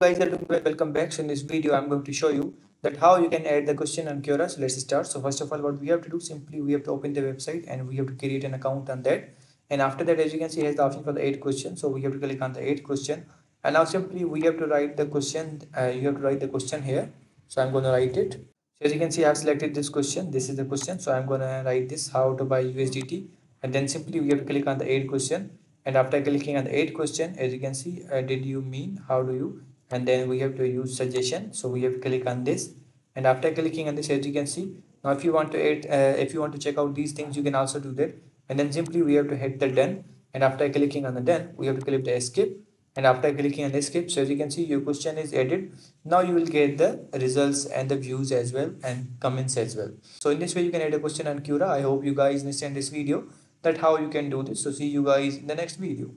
Guys, are doing well. Welcome back. So in this video, I'm going to show you that how you can add the question on Quora. So let's start. So first of all, what we have to do, simply we have to open the website and we have to create an account on that. And after that, as you can see, it has the option for the 8 question. So we have to click on the 8 question. And now simply we have to write the question. You have to write the question here. So I'm going to write it. So as you can see, I have selected this question. This is the question. So I'm going to write this: how to buy USDT. And then simply we have to click on the 8 question. And after clicking on the 8 question, as you can see, did you mean, how do you, and then we have to use suggestion. So we have to click on this, and after clicking on this, as you can see, now if you want to add, if you want to check out these things, you can also do that. And then simply we have to hit the done, and after clicking on the done, we have to click the escape. And after clicking on the escape, so as you can see, your question is added. Now you will get the results and the views as well and comments as well. So in this way you can add a question on Quora. I hope you guys understand this video, that how you can do this. So see you guys in the next video.